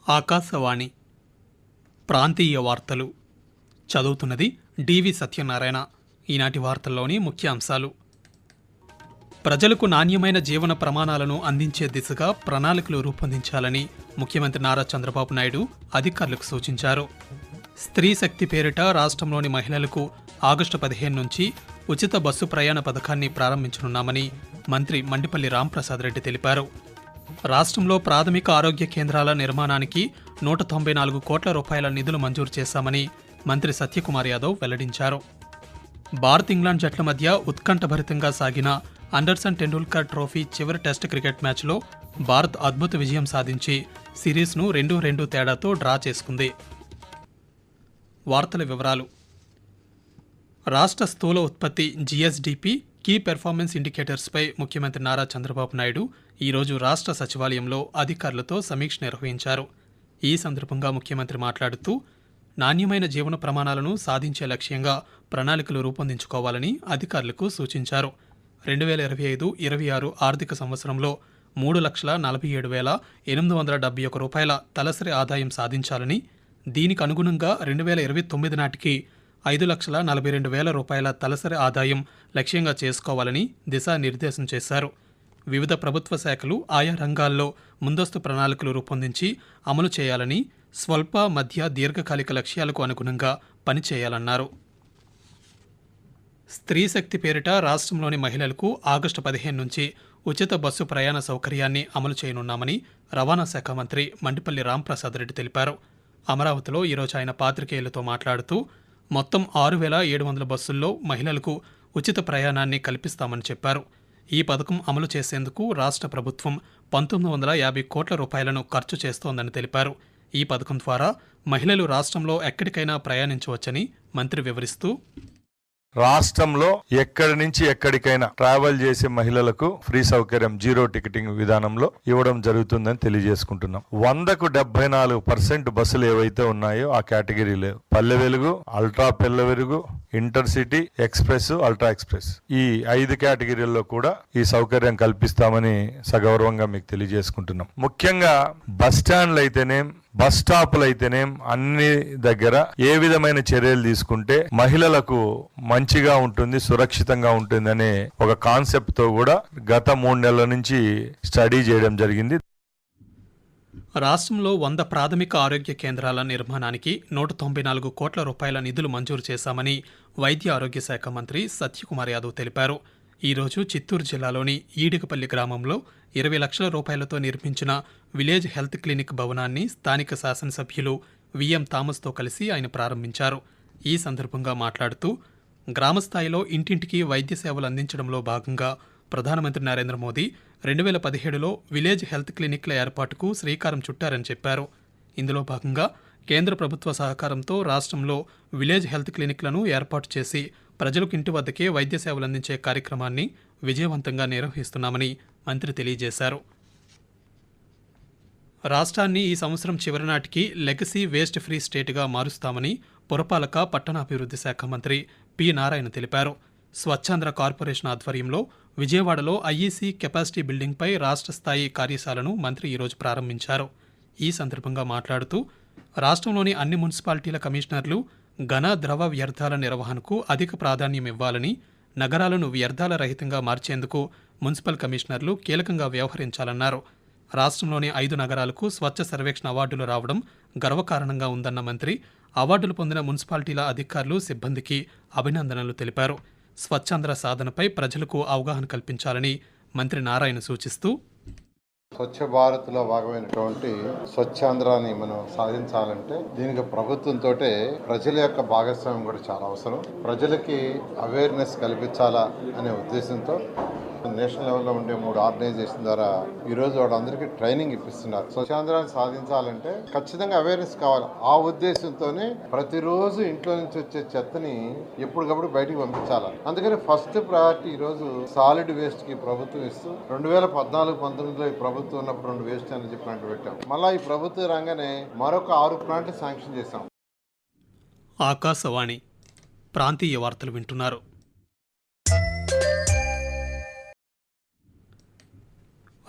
ఆకాశవాణి ప్రాంతీయ వార్తలు చదువుతున్నది డివి సత్యనారాయణ. ఈనాటి వార్తల్లోని ముఖ్య అంశాలు: ప్రజలకు నాణ్యమైన జీవన ప్రమాణాలను అందించే దిశగా ప్రణాళికలు రూపొందించాలని ముఖ్యమంత్రి నారా చంద్రబాబు నాయుడు అధికారులకు సూచించారు. స్త్రీ శక్తి పేరిట రాష్ట్రంలోని మహిళలకు ఆగస్టు 15 నుంచి ఉచిత బస్సు ప్రయాణ పథకాన్ని ప్రారంభించనున్నామని మంత్రి మండిపల్లి రాంప్రసాద్ రెడ్డి తెలిపారు. రాష్ట్రంలో ప్రాథమిక ఆరోగ్య కేంద్రాల నిర్మాణానికి 194 కోట్ల రూపాయల నిధులు మంజూరు చేశామని మంత్రి సత్యకుమార్ యాదవ్ వెల్లడించారు. భారత్ ఇంగ్లాండ్ జట్ల మధ్య ఉత్కంఠభరితంగా సాగిన అండర్సన్ టెండూల్కర్ ట్రోఫీ చివరి టెస్ట్ క్రికెట్ మ్యాచ్లో భారత్ అద్భుత విజయం సాధించి సిరీస్ను 2-2 తేడాతో డ్రా చేసుకుంది. వార్తల వివరాలు: రాష్ట్ర స్థూల ఉత్పత్తి జిఎస్డిపి కీ పెర్ఫార్మెన్స్ ఇండికేటర్స్పై ముఖ్యమంత్రి నారా చంద్రబాబు నాయుడు ఈరోజు రాష్ట్ర సచివాలయంలో అధికారులతో సమీక్ష నిర్వహించారు. ఈ సందర్భంగా ముఖ్యమంత్రి మాట్లాడుతూ నాణ్యమైన జీవన ప్రమాణాలను సాధించే లక్ష్యంగా ప్రణాళికలు రూపొందించుకోవాలని అధికారులకు సూచించారు. 2025-26 ఆర్థిక సంవత్సరంలో 3,47,871 రూపాయల తలసరి ఆదాయం సాధించాలని, దీనికి అనుగుణంగా 2029 నాటికి 5,42,000 రూపాయల తలసరి ఆదాయం లక్ష్యంగా చేసుకోవాలని దిశానిర్దేశం చేశారు. వివిధ ప్రభుత్వ శాఖలు ఆయా రంగాల్లో ముందస్తు ప్రణాళికలు రూపొందించి అమలు చేయాలని, స్వల్ప మధ్య దీర్ఘకాలిక లక్ష్యాలకు అనుగుణంగా పనిచేయాలన్నారు. స్త్రీ శక్తి పేరిట రాష్ట్రంలోని మహిళలకు ఆగస్టు 15 నుంచి ఉచిత బస్సు ప్రయాణ సౌకర్యాన్ని అమలు చేయనున్నామని రవాణా శాఖ మంత్రి మండిపల్లి రాంప్రసాద్ రెడ్డి తెలిపారు. అమరావతిలో ఈరోజు ఆయన పాత్రికేయులతో మాట్లాడుతూ మొత్తం 6,700 బస్సుల్లో మహిళలకు ఉచిత ప్రయాణాన్ని కల్పిస్తామని చెప్పారు. ఈ పథకం అమలు చేసేందుకు రాష్ట్ర ప్రభుత్వం 1,950 కోట్ల రూపాయలను ఖర్చు చేస్తోందని తెలిపారు. ఈ పథకం ద్వారా మహిళలు రాష్ట్రంలో ఎక్కడికైనా ప్రయాణించవచ్చని మంత్రి వివరిస్తూ, రాష్ట్రంలో ఎక్కడి నుంచి ఎక్కడికైనా ట్రావెల్ చేసే మహిళలకు ఫ్రీ సౌకర్యం జీరో టికెటింగ్ విధానంలో ఇవ్వడం జరుగుతుందని తెలియజేసుకుంటున్నాం. 100% బస్సులు ఏవైతే ఉన్నాయో ఆ కేటగిరీలో Palle Velugu, ultra Palle Velugu, intercity, express, ultra express ఈ 5 కేటగిరీల్లో కూడా ఈ సౌకర్యం కల్పిస్తామని సగౌరవంగా మీకు తెలియజేసుకుంటున్నాం. ముఖ్యంగా బస్ స్టాండ్లు అయితేనేం, బస్ స్టాపులు అయితేనేం అన్ని దగ్గర ఏ విధమైన చర్యలు తీసుకుంటే మహిళలకు మంచిగా ఉంటుంది, సురక్షితంగా ఉంటుంది అనే ఒక కాన్సెప్ట్ తో కూడా గత 3 నెలల నుంచి స్టడీ చేయడం జరిగింది. రాష్ట్రంలో 100 ప్రాథమిక ఆరోగ్య కేంద్రాల నిర్మాణానికి 194 కోట్ల రూపాయల నిధులు మంజూరు చేశామని వైద్య ఆరోగ్య శాఖ మంత్రి సత్యకుమార్ యాదవ్ తెలిపారు. ఈరోజు చిత్తూరు జిల్లాలోని ఈడికపల్లి గ్రామంలో 20 లక్షల రూపాయలతో నిర్మించిన విలేజ్ హెల్త్ క్లినిక్ భవనాన్ని స్థానిక శాసనసభ్యులు విఎం థామస్తో కలిసి ఆయన ప్రారంభించారు. ఈ సందర్భంగా మాట్లాడుతూ గ్రామస్థాయిలో ఇంటింటికి వైద్య సేవలు అందించడంలో భాగంగా ప్రధానమంత్రి నరేంద్ర మోదీ 2017లో విలేజ్ హెల్త్ క్లినిక్ల ఏర్పాటుకు శ్రీకారం చుట్టారని చెప్పారు. ఇందులో భాగంగా కేంద్ర ప్రభుత్వ సహకారంతో రాష్ట్రంలో విలేజ్ హెల్త్ క్లినిక్లను ఏర్పాటు చేసి ప్రజలకు ఇంటి వద్దకే వైద్య సేవలు అందించే కార్యక్రమాన్ని విజయవంతంగా నిర్వహిస్తున్నామని మంత్రి తెలియజేశారు. రాష్ట్రాన్ని ఈ సంవత్సరం చివరి నాటికి లెగసీ వేస్ట్ ఫ్రీ స్టేట్గా మారుస్తామని పురపాలక పట్టణాభివృద్ధి శాఖ మంత్రి పి నారాయణ తెలిపారు. స్వచ్ఛాంధ్ర కార్పొరేషన్ ఆధ్వర్యంలో విజయవాడలో ఐఈసీ కెపాసిటీ బిల్డింగ్పై రాష్ట్ర స్థాయి కార్యశాలను మంత్రి ఈరోజు ప్రారంభించారు. ఈ సందర్భంగా మాట్లాడుతూ రాష్ట్రంలోని అన్ని మున్సిపాలిటీల కమిషనర్లు ఘన ద్రవ వ్యర్థాల నిర్వహణకు అధిక ప్రాధాన్యం ఇవ్వాలని, నగరాలను వ్యర్థాల రహితంగా మార్చేందుకు మున్సిపల్ కమిషనర్లు కీలకంగా వ్యవహరించాలన్నారు. రాష్ట్రంలోని 5 నగరాలకు స్వచ్ఛ సర్వేక్షణ అవార్డులు రావడం గర్వకారణంగా ఉందన్న మంత్రి అవార్డులు పొందిన మున్సిపాలిటీల అధికారులు, సిబ్బందికి అభినందనలు తెలిపారు. స్వచ్ఛాంధ్ర సాధనపై ప్రజలకు అవగాహన కల్పించాలని మంత్రి నారాయణ సూచిస్తూ, స్వచ్ఛ భారత్లో భాగమైనటువంటి స్వచ్ఛాంధ్రాన్ని మనం సాధించాలంటే దీనికి ప్రభుత్వంతో ప్రజల యొక్క భాగస్వామ్యం కూడా చాలా అవసరం. ప్రజలకి అవేర్నెస్ కల్పించాలా అనే ఉద్దేశంతో నేషనల్ లెవెల్లో ఉండే 3 ఆర్గనైజేషన్ ద్వారా ఈరోజు వాళ్ళందరికీ ట్రైనింగ్ ఇప్పిస్తున్నారు. స్వచ్ఛాంధ్రాన్ని సాధించాలంటే ఖచ్చితంగా అవేర్నెస్ కావాలి. ఆ ఉద్దేశంతోనే ప్రతిరోజు ఇంట్లో నుంచి వచ్చే చెత్తని ఎప్పటికప్పుడు బయటికి పంపించాలి. అందుకని ఫస్ట్ ప్రయారిటీ ఈరోజు సాలిడ్ వేస్ట్ కి ప్రభుత్వం ఇస్తూ 2014-19లో ఈ ప్రభుత్వం ఉన్నప్పుడు 2 వేస్ట్ ఎనర్జీ ప్లాంట్ పెట్టాం. మళ్ళీ ఈ ప్రభుత్వం రాగానే మరొక 6 ప్లాంట్లు శాంక్షన్ చేశాం. ఆకాశవాణి ప్రాంతీయ వార్తలు వింటున్నారు.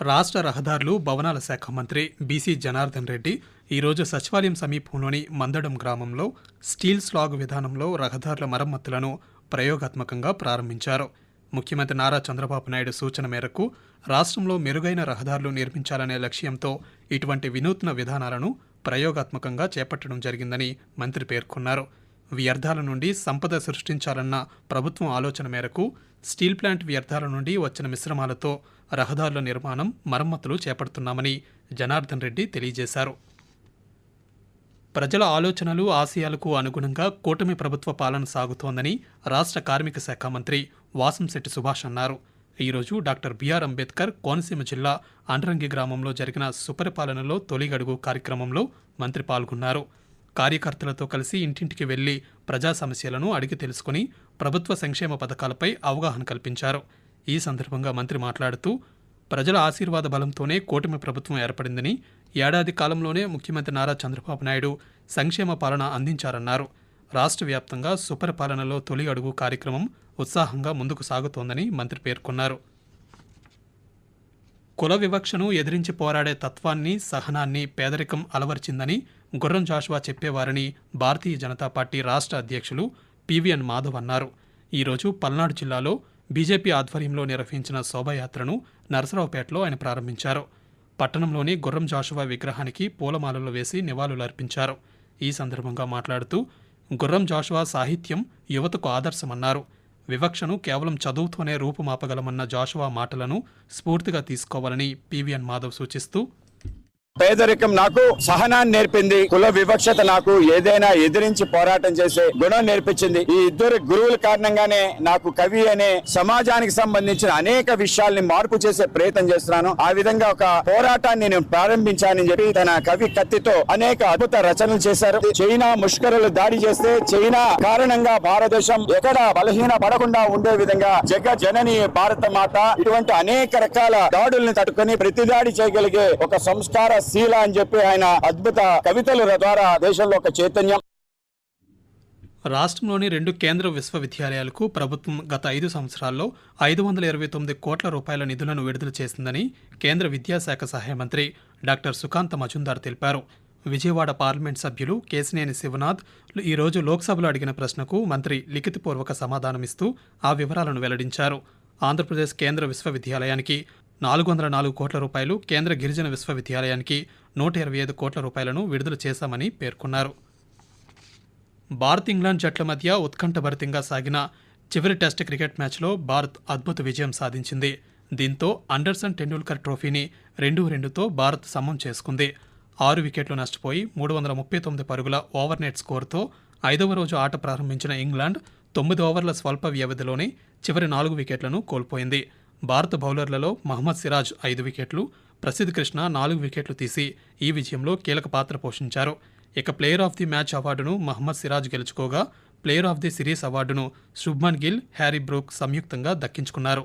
రాష్ట్ర రహదారులు భవనాల శాఖ మంత్రి బీసీ జనార్దన్ రెడ్డి ఈరోజు సచివాలయం సమీపంలోని మందడం గ్రామంలో స్టీల్ స్లాగ్ విధానంలో రహదారుల మరమ్మతులను ప్రయోగాత్మకంగా ప్రారంభించారు. ముఖ్యమంత్రి నారా చంద్రబాబు నాయుడు సూచన మేరకు రాష్ట్రంలో మెరుగైన రహదారులు నిర్మించాలనే లక్ష్యంతో ఇటువంటి వినూత్న విధానాలను ప్రయోగాత్మకంగా చేపట్టడం జరిగిందని మంత్రి పేర్కొన్నారు. వ్యర్థాల నుండి సంపద సృష్టించాలన్న ప్రభుత్వం ఆలోచన మేరకు స్టీల్ ప్లాంట్ వ్యర్థాల నుండి వచ్చిన మిశ్రమాలతో రహదారుల నిర్మాణం, మరమ్మతులు చేపడుతున్నామని జనార్దన్ రెడ్డి తెలియజేశారు. ప్రజల ఆలోచనలు, ఆశయాలకు అనుగుణంగా కూటమి ప్రభుత్వ పాలన సాగుతోందని రాష్ట్ర కార్మిక శాఖ మంత్రి వాసంశెట్టి సుభాష్ అన్నారు. ఈరోజు డాక్టర్ బిఆర్ అంబేద్కర్ కోనసీమ జిల్లా అండ్రంగి గ్రామంలో జరిగిన సుపరిపాలనలో తొలి అడుగు కార్యక్రమంలో మంత్రి పాల్గొన్నారు. కార్యకర్తలతో కలిసి ఇంటింటికి వెళ్లి ప్రజా సమస్యలను అడిగి తెలుసుకుని ప్రభుత్వ సంక్షేమ పథకాలపై అవగాహన కల్పించారు. ఈ సందర్భంగా మంత్రి మాట్లాడుతూ ప్రజల ఆశీర్వాద బలంతోనే కూటమి ప్రభుత్వం ఏర్పడిందని, ఏడాది కాలంలోనే ముఖ్యమంత్రి నారా చంద్రబాబు నాయుడు సంక్షేమ పాలన అందించారన్నారు. రాష్ట్ర వ్యాప్తంగా సుపరిపాలనలో తొలి అడుగు కార్యక్రమం ఉత్సాహంగా ముందుకు సాగుతోందని మంత్రి పేర్కొన్నారు. కుల వివక్షను ఎదిరించి పోరాడే తత్వాన్ని, సహనాన్ని పేదరికం అలవర్చిందని గుర్రం జాషువా చెప్పేవారని భారతీయ జనతా పార్టీ రాష్ట్ర అధ్యక్షులు పివిఎన్ మాధవ్ అన్నారు. ఈరోజు పల్నాడు జిల్లాలో బీజేపీ ఆధ్వర్యంలో నిర్వహించిన శోభాయాత్రను నరసరావుపేటలో ఆయన ప్రారంభించారు. పట్టణంలోని గుర్రం జాషువా విగ్రహానికి పూలమాలలు వేసి నివాళులర్పించారు. ఈ సందర్భంగా మాట్లాడుతూ గుర్రం జాషువా సాహిత్యం యువతకు ఆదర్శమన్నారు. వివక్షను కేవలం చదువుతోనే రూపుమాపగలమన్న జాషువా మాటలను స్ఫూర్తిగా తీసుకోవాలని పివిఎన్ మాధవ్ సూచిస్తూ పేదరికం నాకు సహనాన్ని నేర్పింది, కుల వివక్షత నాకు ఏదైనా ఎదిరించి పోరాటం చేసే గుణం నేర్పించింది. ఈ ఇద్దరు గురువుల కారణంగానే నాకు కవి అనే సమాజానికి సంబంధించిన అనేక విషయాల్ని మార్పు చేసే ప్రయత్నం చేస్తున్నాను. ఆ విధంగా ఒక పోరాటాన్ని నేను ప్రారంభించానని చెప్పి తన కవి కత్తితో అనేక అద్భుత రచనలు చేశారు. చైనా ముష్కరులు దాడి చేస్తే చైనా కారణంగా భారతదేశం ఎక్కడ బలహీన పడకుండా ఉండే విధంగా జగజ్జనని భారత మాత ఇటువంటి అనేక రకాల దాడుల్ని తట్టుకొని ప్రతిదాడి చేయగలిగే ఒక సంస్కార శీల అని చెప్పి ఆయన అద్భుత కవితల ద్వారా దేశంలో ఒక చైతన్యం. రాష్ట్రంలోని 2 కేంద్ర విశ్వవిద్యాలయాలకు ప్రభుత్వం గత 5 సంవత్సరాల్లో 529 కోట్ల రూపాయల నిధులను విడుదల చేసిందని కేంద్ర విద్యాశాఖ సహాయ మంత్రి డాక్టర్ సుకాంత మజుందార్ తెలిపారు. విజయవాడ పార్లమెంట్ సభ్యులు కేశినేని శివనాథ్ ఈరోజు లోక్సభలో అడిగిన ప్రశ్నకు మంత్రి లిఖితపూర్వక సమాధానమిస్తూ ఆ వివరాలను వెల్లడించారు. ఆంధ్రప్రదేశ్ కేంద్ర విశ్వవిద్యాలయానికి 404 కోట్ల రూపాయలు, కేంద్ర గిరిజన విశ్వవిద్యాలయానికి 125 కోట్ల రూపాయలను విడుదల చేశామని పేర్కొన్నారు. భారత్, ఇంగ్లాండ్ జట్ల మధ్య ఉత్కంఠభరితంగా సాగిన చివరి టెస్ట్ క్రికెట్ మ్యాచ్లో భారత్ అద్భుత విజయం సాధించింది. దీంతో అండర్సన్ టెండూల్కర్ ట్రోఫీని 2-2తో భారత్ సమం చేసుకుంది. 6 వికెట్లు నష్టపోయి 339 పరుగుల ఓవర్నెట్ స్కోరుతో 5వ రోజు ఆట ప్రారంభించిన ఇంగ్లాండ్ 9 ఓవర్ల స్వల్ప వ్యవధిలోనే చివరి 4 వికెట్లను కోల్పోయింది. భారత బౌలర్లలో మహమ్మద్ సిరాజ్ 5 వికెట్లు, ప్రసిద్ధ్ కృష్ణ 4 వికెట్లు తీసి ఈ విజయంలో కీలక పాత్ర పోషించారు. ఇక ప్లేయర్ ఆఫ్ ది మ్యాచ్ అవార్డును మహమ్మద్ సిరాజ్ గెలుచుకోగా ప్లేయర్ ఆఫ్ ది సిరీస్ అవార్డును శుభ్మన్ గిల్, హ్యారీ బ్రూక్ సంయుక్తంగా దక్కించుకున్నారు.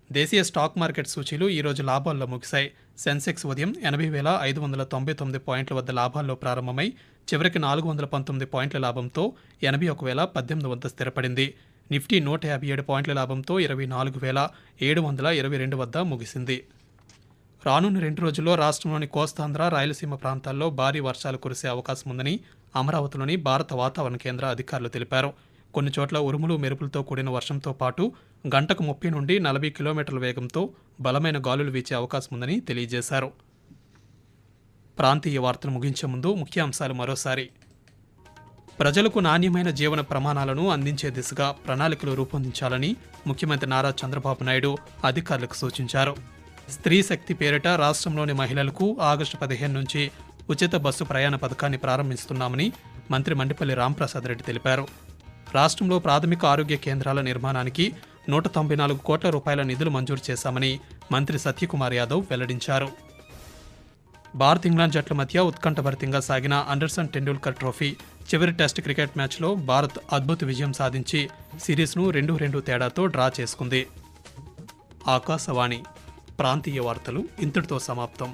దేశీయ స్టాక్ మార్కెట్ సూచీలు ఈరోజు లాభాల్లో ముగిశాయి. సెన్సెక్స్ ఉదయం 80,599 పాయింట్ల వద్ద లాభాల్లో ప్రారంభమై చివరికి 419 పాయింట్ల లాభంతో 81,018 వద్ద స్థిరపడింది. నిఫ్టీ 157 పాయింట్ల లాభంతో 24,722 వద్ద ముగిసింది. రానున్న 2 రోజుల్లో రాష్ట్రంలోని కోస్తాంధ్ర, రాయలసీమ ప్రాంతాల్లో భారీ వర్షాలు కురిసే అవకాశం ఉందని అమరావతిలోని భారత వాతావరణ కేంద్ర అధికారులు తెలిపారు. కొన్ని చోట్ల ఉరుములు, మెరుపులతో కూడిన వర్షంతో పాటు గంటకు 30 నుండి 40 కిలోమీటర్ల వేగంతో బలమైన గాలులు వీచే అవకాశం ఉందని తెలియజేశారు. ప్రాంతీయ వార్తలు ముగించే ముందు ముఖ్యాంశాలు మరోసారి. ప్రజలకు నాణ్యమైన జీవన ప్రమాణాలను అందించే దిశగా ప్రణాళికలు రూపొందించాలని ముఖ్యమంత్రి నారా చంద్రబాబు నాయుడు అధికారులకు సూచించారు. స్త్రీ శక్తి పేరిట రాష్ట్రంలోని మహిళలకు ఆగస్టు 15 నుంచి ఉచిత బస్సు ప్రయాణ పథకాన్ని ప్రారంభిస్తున్నామని మంత్రి మండిపల్లి రాంప్రసాద్ రెడ్డి తెలిపారు. రాష్ట్రంలో ప్రాథమిక ఆరోగ్య కేంద్రాల నిర్మాణానికి 194 కోట్ల రూపాయల నిధులు మంజూరు చేశామని మంత్రి సత్యకుమార్ యాదవ్ వెల్లడించారు. భారత్, ఇంగ్లాండ్ జట్ల మధ్య ఉత్కంఠభరితంగా సాగిన అండర్సన్ టెండూల్కర్ ట్రోఫీ చివరి టెస్ట్ క్రికెట్ మ్యాచ్లో భారత్ అద్భుత విజయం సాధించి సిరీస్ను 2-2 తేడాతో డ్రా చేసుకుంది. ఆకాశవాణి ప్రాంతీయ వార్తలు ఇంతటితో సమాప్తం.